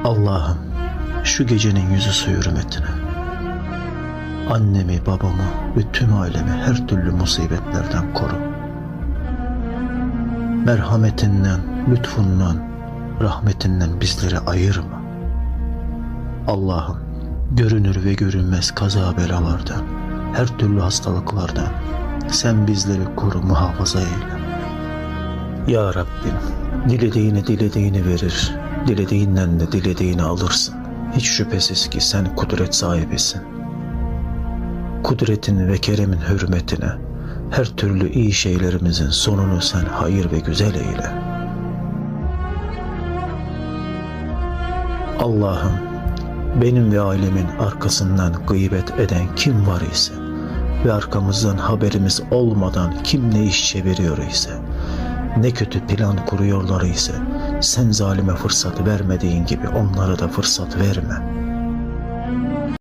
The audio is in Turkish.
Allah'ım, şu gecenin yüzü suyu hürmetine annemi, babamı ve tüm ailemi her türlü musibetlerden koru. Merhametinden, lütfundan, rahmetinden bizleri ayırma. Allah'ım, görünür ve görünmez kaza belalardan, her türlü hastalıklardan sen bizleri koru, muhafaza eyle. Ya Rabbim, dilediğini verir, dilediğinden de dilediğini alırsın. Hiç şüphesiz ki sen kudret sahibisin. Kudretin ve keremin hürmetine her türlü iyi şeylerimizin sonunu sen hayır ve güzel eyle. Allah'ım, benim ve ailemin arkasından gıybet eden kim var ise ve arkamızdan haberimiz olmadan kim ne iş çeviriyor ise, ne kötü plan kuruyorlar ise, sen zalime fırsat vermediğin gibi onlara da fırsat verme.